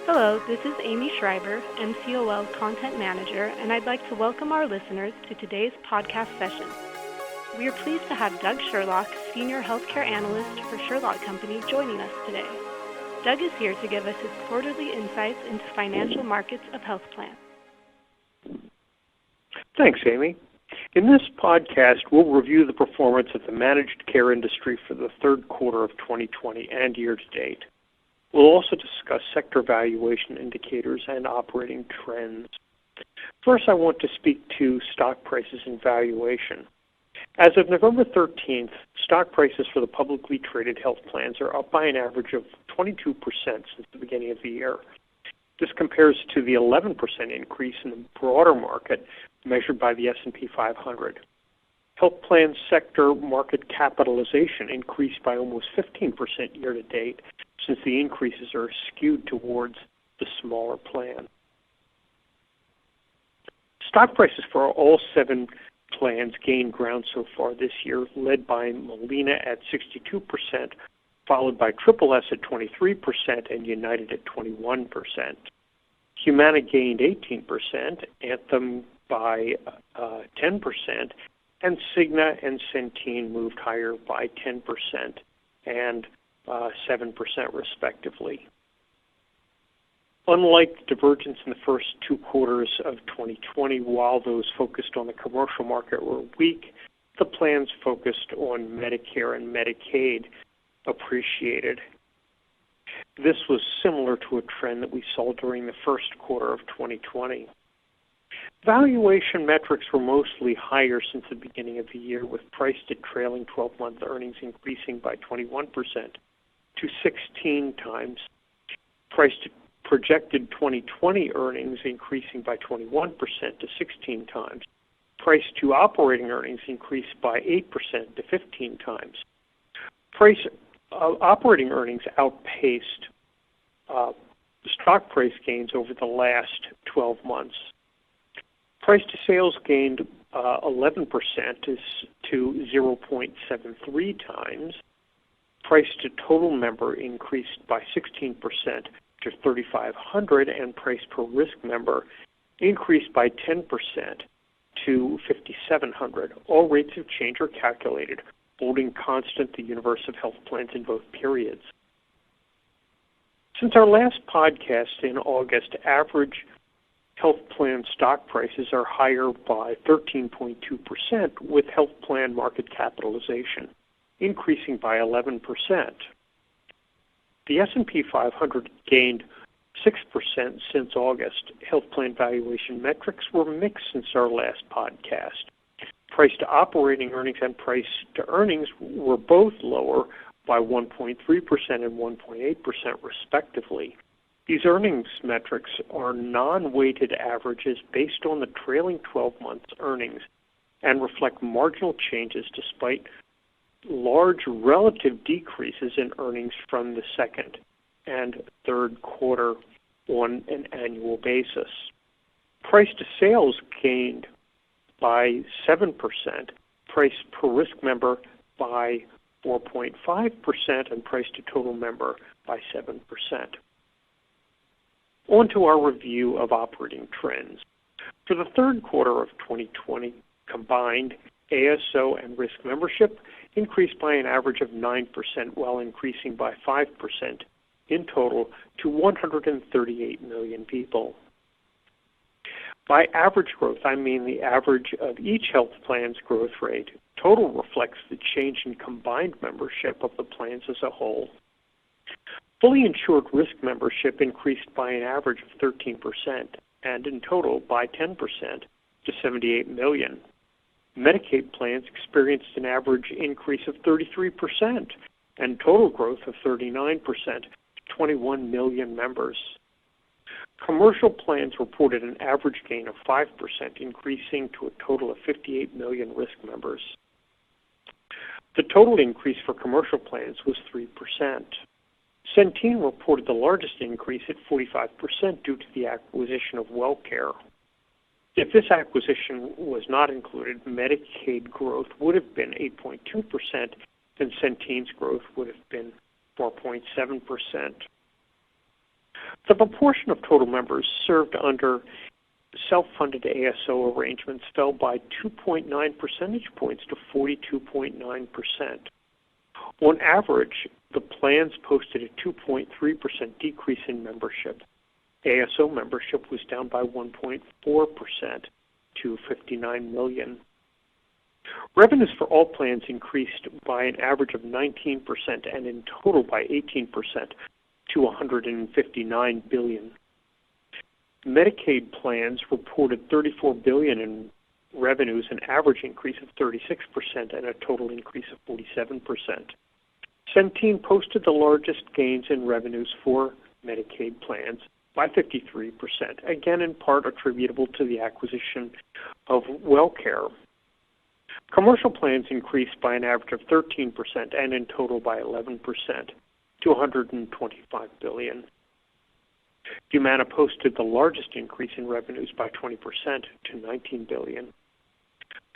Hello, this is Amy Schreiber, MCOL Content Manager, and I'd like to welcome our listeners to today's podcast session. We are pleased to have Doug Sherlock, Senior Healthcare Analyst for Sherlock Company, joining us today. Doug is here to give us his quarterly insights into financial markets of health plans. Thanks, Amy. In this podcast, we'll review the performance of the managed care industry for the third quarter of 2020 and year-to-date. We'll also discuss sector valuation indicators and operating trends. First, I want to speak to stock prices and valuation. As of November 13th, stock prices for the publicly traded health plans are up by an average of 22% since the beginning of the year. This compares to the 11% increase in the broader market measured by the S&P 500. Health plan sector market capitalization increased by almost 15% year-to-date, since the increases are skewed towards the smaller plan. Stock prices for all 7 plans gained ground so far this year, led by Molina at 62%, followed by Triple S at 23% and United at 21%. Humana gained 18%, Anthem by 10%, and Cigna and Centene moved higher by 10% and 7% respectively. Unlike the divergence in the first 2 quarters of 2020, while those focused on the commercial market were weak, the plans focused on Medicare and Medicaid appreciated. This was similar to a trend that we saw during the first quarter of 2020. Valuation metrics were mostly higher since the beginning of the year, with price to trailing 12-month earnings increasing by 21% to 16 times. Price to projected 2020 earnings increasing by 21% to 16 times. Price to operating earnings increased by 8% to 15 times. Operating earnings outpaced stock price gains over the last 12 months. Price to sales gained 11% to 0.73 times. Price to total member increased by 16% to 3,500, and price per risk member increased by 10% to 5,700. All rates of change are calculated, holding constant the universe of health plans in both periods. Since our last podcast in August, average health plan stock prices are higher by 13.2%, with health plan market capitalization increasing by 11%. The S&P 500 gained 6% since August. Health plan valuation metrics were mixed since our last podcast. Price to operating earnings and price to earnings were both lower by 1.3% and 1.8% respectively. These earnings metrics are non-weighted averages based on the trailing 12 months earnings and reflect marginal changes despite large relative decreases in earnings from the second and third quarter on an annual basis. Price to sales gained by 7%, price per risk member by 4.5%, and price to total member by 7%. On to our review of operating trends. For the third quarter of 2020, combined ASO and risk membership increased by an average of 9%, while increasing by 5% in total to 138 million people. By average growth, I mean the average of each health plan's growth rate. Total reflects the change in combined membership of the plans as a whole. Fully insured risk membership increased by an average of 13%, and in total by 10% to 78 million. Medicaid plans experienced an average increase of 33% and total growth of 39% to 21 million members. Commercial plans reported an average gain of 5%, increasing to a total of 58 million risk members. The total increase for commercial plans was 3%. Centene reported the largest increase at 45% due to the acquisition of WellCare. If this acquisition was not included, Medicaid growth would have been 8.2%, and Centene's growth would have been 4.7%. The proportion of total members served under self-funded ASO arrangements fell by 2.9 percentage points to 42.9%. On average, the plans posted a 2.3% decrease in membership. ASO membership was down by 1.4% to 59 million. Revenues for all plans increased by an average of 19% and in total by 18% to $159 billion. Medicaid plans reported $34 billion in revenues, an average increase of 36% and a total increase of 47%. Centene posted the largest gains in revenues for Medicaid plans by 53%, again in part attributable to the acquisition of WellCare. Commercial plans increased by an average of 13% and in total by 11% to $125 billion. Humana posted the largest increase in revenues by 20% to $19 billion.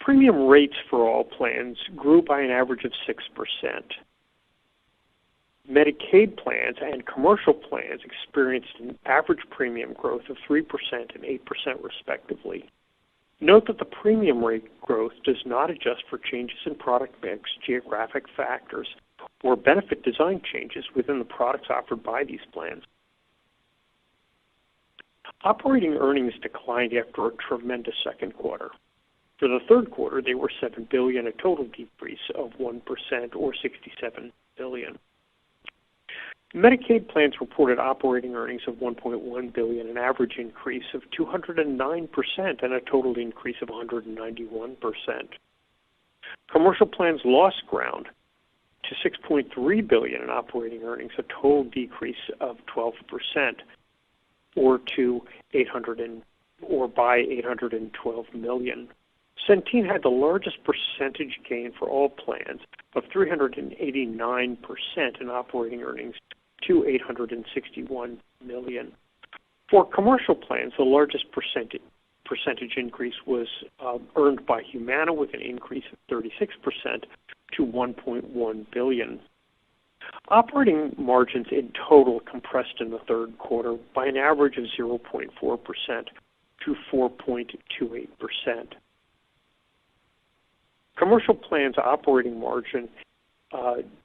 Premium rates for all plans grew by an average of 6%. Medicaid plans and commercial plans experienced an average premium growth of 3% and 8% respectively. Note that the premium rate growth does not adjust for changes in product mix, geographic factors, or benefit design changes within the products offered by these plans. Operating earnings declined after a tremendous second quarter. For the third quarter, they were $7 billion, a total decrease of 1% or $67 billion. Medicaid plans reported operating earnings of $1.1 billion, an average increase of 209% and a total increase of 191%. Commercial plans lost ground to $6.3 billion in operating earnings, a total decrease of 12%, by $812 million. Centene had the largest percentage gain for all plans of 389% in operating earnings to $861 million. For commercial plans, the largest percentage increase was earned by Humana with an increase of 36% to $1.1 billion. Operating margins in total compressed in the third quarter by an average of 0.4% to 4.28%. Commercial plans operating margin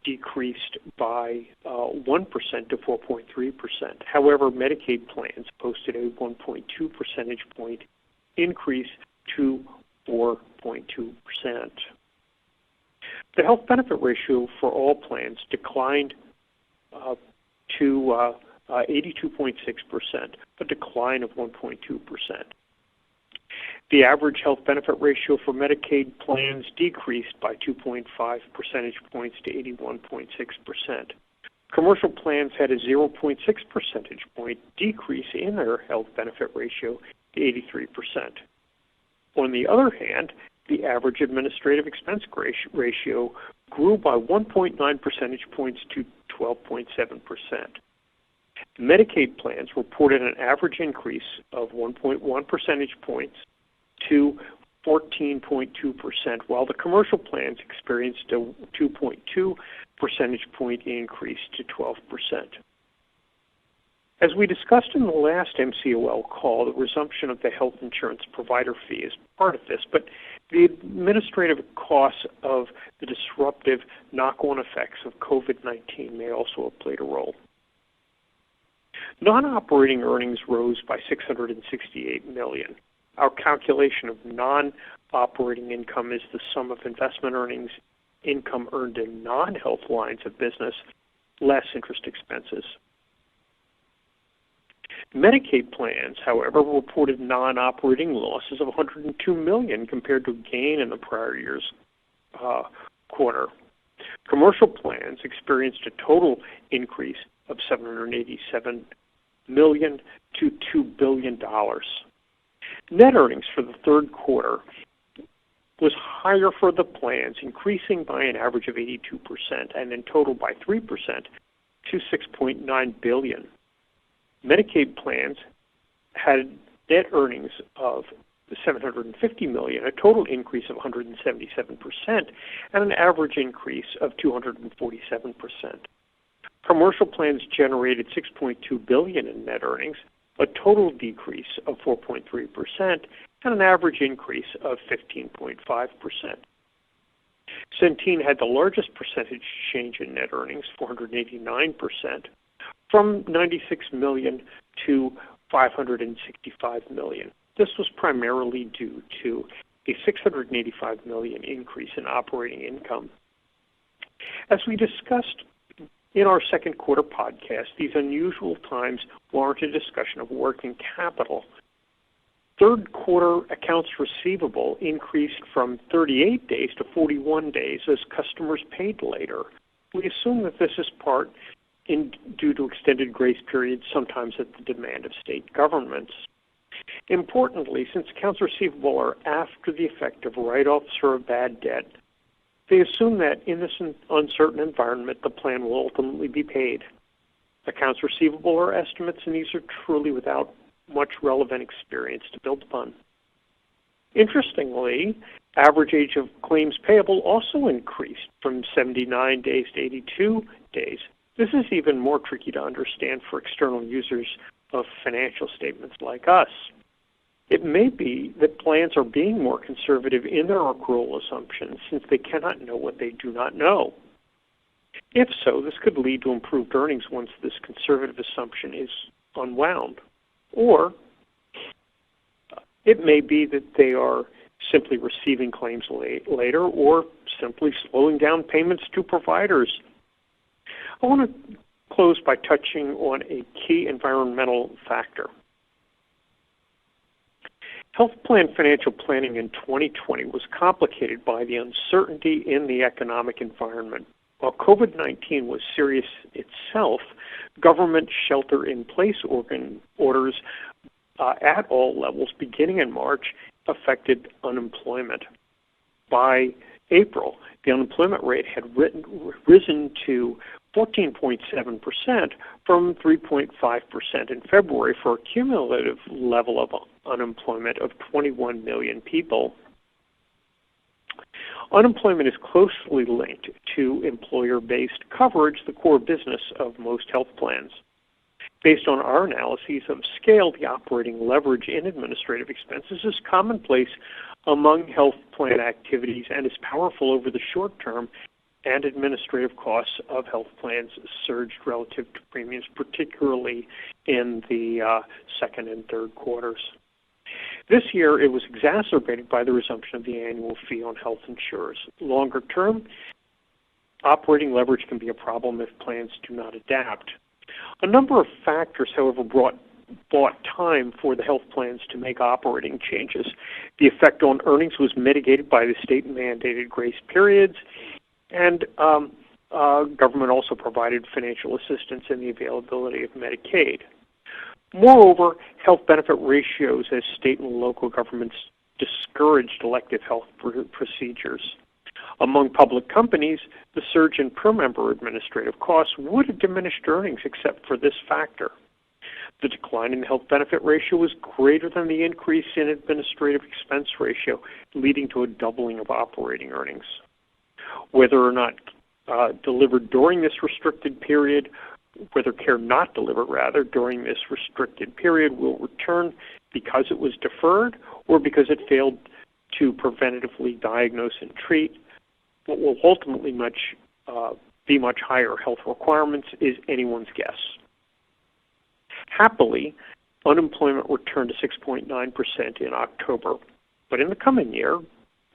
decreased by 1% to 4.3%. However, Medicaid plans posted a 1.2 percentage point increase to 4.2%. The health benefit ratio for all plans declined to 82.6%, a decline of 1.2%. The average health benefit ratio for Medicaid plans decreased by 2.5 percentage points to 81.6%. Commercial plans had a 0.6 percentage point decrease in their health benefit ratio to 83%. On the other hand, the average administrative expense ratio grew by 1.9 percentage points to 12.7%. Medicaid plans reported an average increase of 1.1 percentage points to 14.2%, while the commercial plans experienced a 2.2 percentage point increase to 12%. As we discussed in the last MCOL call, the resumption of the health insurance provider fee is part of this, but the administrative costs of the disruptive knock-on effects of COVID-19 may also have played a role. Non-operating earnings rose by $668 million. Our calculation of non-operating income is the sum of investment earnings, income earned in non-health lines of business, less interest expenses. Medicaid plans, however, reported non-operating losses of $102 million compared to a gain in the prior year's quarter. Commercial plans experienced a total increase of $787 million to $2 billion. Net earnings for the third quarter was higher for the plans, increasing by an average of 82% and in total by 3% to $6.9 billion. Medicaid plans had net earnings of $750 million, a total increase of 177%, and an average increase of 247%. Commercial plans generated $6.2 billion in net earnings, a total decrease of 4.3%, and an average increase of 15.5%. Centene had the largest percentage change in net earnings, 489%, from $96 million to $565 million. This was primarily due to a $685 million increase in operating income. As we discussed in our second quarter podcast, these unusual times warrant a discussion of working capital. Third quarter accounts receivable increased from 38 days to 41 days as customers paid later. We assume that this is due to extended grace periods, sometimes at the demand of state governments. Importantly, since accounts receivable are after the effect of write-offs or a bad debt, they assume that in this uncertain environment, the plan will ultimately be paid. Accounts receivable are estimates, and these are truly without much relevant experience to build upon. Interestingly, average age of claims payable also increased from 79 days to 82 days. This is even more tricky to understand for external users of financial statements like us. It may be that plans are being more conservative in their accrual assumptions since they cannot know what they do not know. If so, this could lead to improved earnings once this conservative assumption is unwound. Or it may be that they are simply receiving claims later or simply slowing down payments to providers. I want to close by touching on a key environmental factor. Health plan financial planning in 2020 was complicated by the uncertainty in the economic environment. While COVID-19 was serious itself, government shelter-in-place orders at all levels beginning in March affected unemployment. By April, the unemployment rate had risen to 14.7% from 3.5% in February for a cumulative level of unemployment of 21 million people. Unemployment is closely linked to employer-based coverage, the core business of most health plans. Based on our analyses of scale, the operating leverage in administrative expenses is commonplace among health plan activities and is powerful over the short term, and administrative costs of health plans surged relative to premiums, particularly in the second and third quarters. This year, it was exacerbated by the resumption of the annual fee on health insurers. Longer term, operating leverage can be a problem if plans do not adapt. A number of factors, however, bought time for the health plans to make operating changes. The effect on earnings was mitigated by the state-mandated grace periods, and government also provided financial assistance in the availability of Medicaid. Moreover, health benefit ratios as state and local governments discouraged elective health procedures. Among public companies, the surge in per-member administrative costs would have diminished earnings except for this factor. The decline in the health benefit ratio was greater than the increase in administrative expense ratio, leading to a doubling of operating earnings. Whether or not delivered during this restricted period, whether care not delivered, rather, during this restricted period will return because it was deferred or because it failed to preventatively diagnose and treat, what will ultimately be much higher health requirements is anyone's guess. Happily, unemployment returned to 6.9% in October, but in the coming year,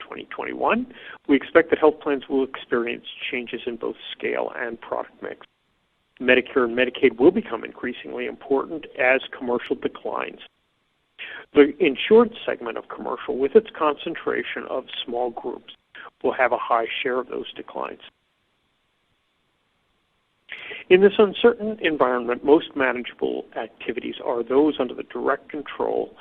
2021, we expect that health plans will experience changes in both scale and product mix. Medicare and Medicaid will become increasingly important as commercial declines. The insured segment of commercial, with its concentration of small groups, will have a high share of those declines. In this uncertain environment, most manageable activities are those under the direct control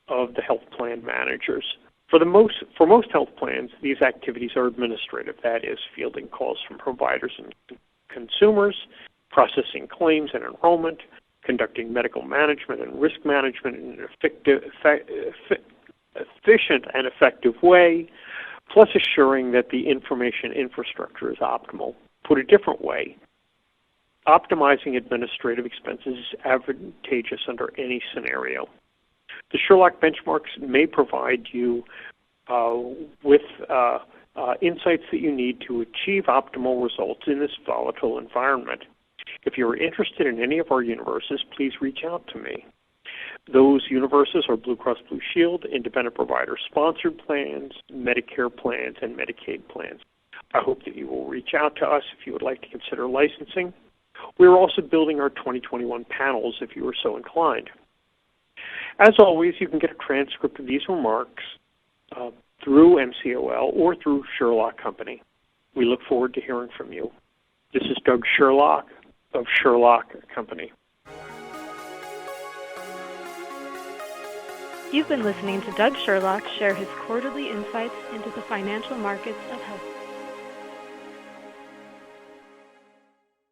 of the health plan managers. For most health plans, these activities are administrative, that is, fielding calls from providers and consumers, processing claims and enrollment, conducting medical management and risk management in an efficient and effective way, plus assuring that the information infrastructure is optimal. Put a different way, Optimizing administrative expenses is advantageous under any scenario. The Sherlock benchmarks may provide you with insights that you need to achieve optimal results in this volatile environment. If you are interested in any of our universes, please reach out to me. Those universes are Blue Cross Blue Shield, independent provider sponsored plans, Medicare plans, and Medicaid plans. I hope that you will reach out to us if you would like to consider licensing. We are also building our 2021 panels if you are so inclined. As always, you can get a transcript of these remarks through MCOL or through Sherlock Company. We look forward to hearing from you. This is Doug Sherlock of Sherlock Company. You've been listening to Doug Sherlock share his quarterly insights into the financial markets of health.